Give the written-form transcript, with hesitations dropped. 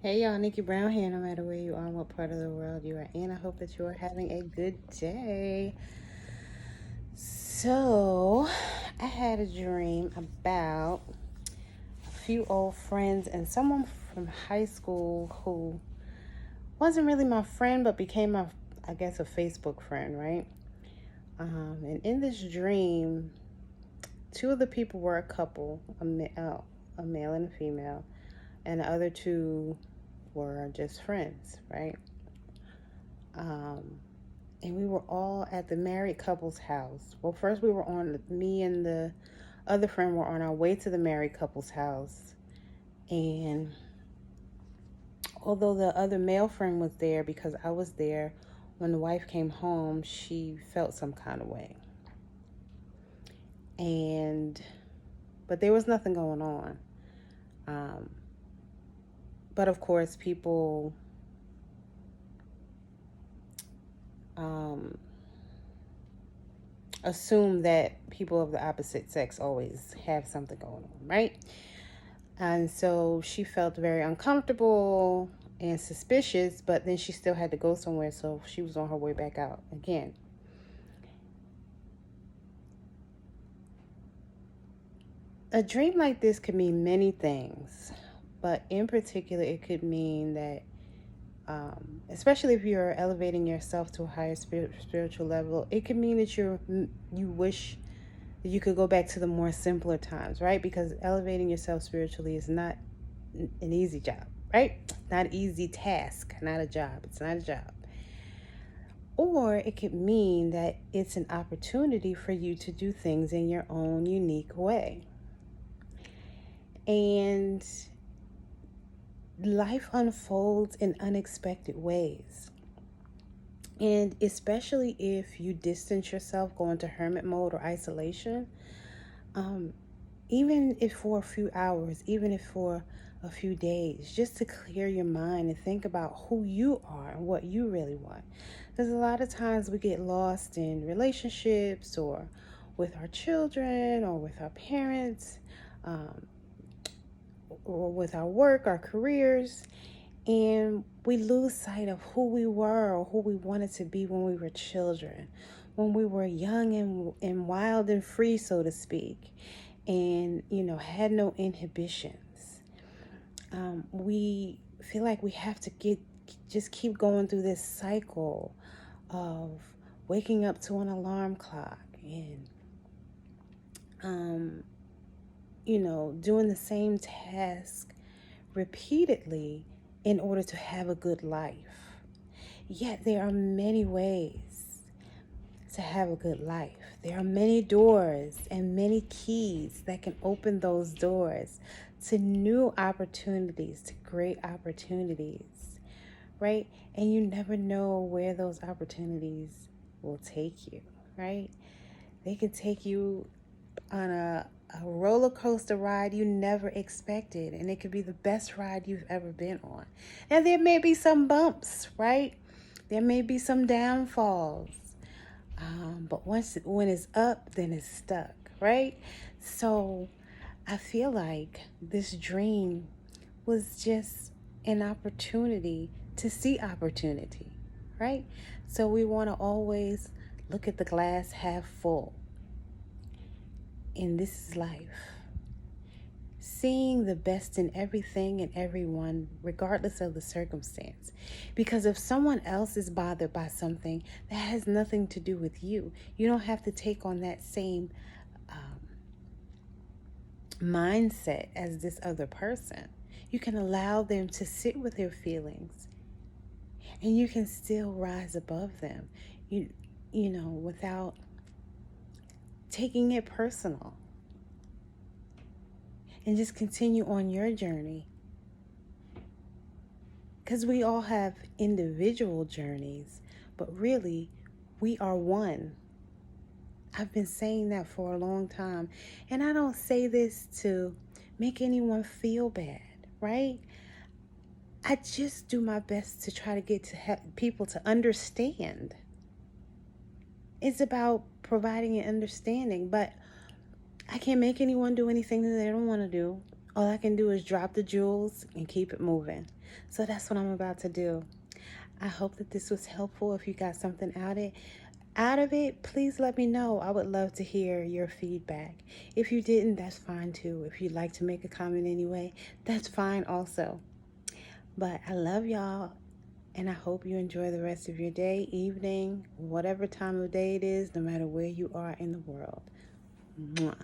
Hey y'all, Nickie Brown here. No matter where you are, what part of the world you are in, I hope that you are having a good day. So, I had a dream about a few old friends and someone from high school who wasn't really my friend but became I guess, a Facebook friend, right? And in this dream, two of the people were a couple, a male and a female, and the other two were just friends, right? Um, and we were all at the married couple's house. Well, first we were me and the other friend were on our way to the married couple's house. And although the other male friend was there because I was there, when the wife came home, she felt some kind of way. And, but there was nothing going on. Um, but of course, people um, assume that people of the opposite sex always have something going on, right? And so she felt very uncomfortable and suspicious, but then she still had to go somewhere, so she was on her way back out again. A dream like this could mean many things, but in particular, it could mean that, especially if you're elevating yourself to a higher spiritual level, it could mean that you wish that you could go back to the more simpler times, right? Because elevating yourself spiritually is not an easy job, right? Not an easy task, not a job. It's not a job. Or it could mean that it's an opportunity for you to do things in your own unique way. And life unfolds in unexpected ways. And especially if you distance yourself, go into hermit mode or isolation, um, even if for a few hours, even if for a few days, just to clear your mind and think about who you are and what you really want. Because a lot of times we get lost in relationships or with our children or with our parents, um, or with our work, our careers, and we lose sight of who we were or who we wanted to be when we were children, when we were young and wild and free, so to speak, and had no inhibitions. We feel like we have to just keep going through this cycle of waking up to an alarm clock and um, doing the same task repeatedly in order to have a good life. Yet there are many ways to have a good life. There are many doors and many keys that can open those doors to new opportunities, to great opportunities, right? And you never know where those opportunities will take you, right? They can take you on a roller coaster ride you never expected, and it could be the best ride you've ever been on. And there may be some bumps, right? There may be some downfalls, but when it's up, then it's stuck, right? So I feel like this dream was just an opportunity to see opportunity, right? So we want to always look at the glass half full. And this is life. Seeing the best in everything and everyone, regardless of the circumstance. Because if someone else is bothered by something, that has nothing to do with you. You don't have to take on that same mindset as this other person. You can allow them to sit with their feelings, and you can still rise above them. Without taking it personal, and just continue on your journey. Because we all have individual journeys, but really, we are one. I've been saying that for a long time. And I don't say this to make anyone feel bad, right? I just do my best to try to get to people to understand. It's about providing an understanding, but I can't make anyone do anything that they don't want to do. All I can do is drop the jewels and keep it moving. So that's what I'm about to do. I hope that this was helpful. If you got something out of it, please let me know. I would love to hear your feedback. If you didn't, that's fine too. If you'd like to make a comment anyway, that's fine also. But I love y'all, and I hope you enjoy the rest of your day, evening, whatever time of day it is, no matter where you are in the world. Mwah.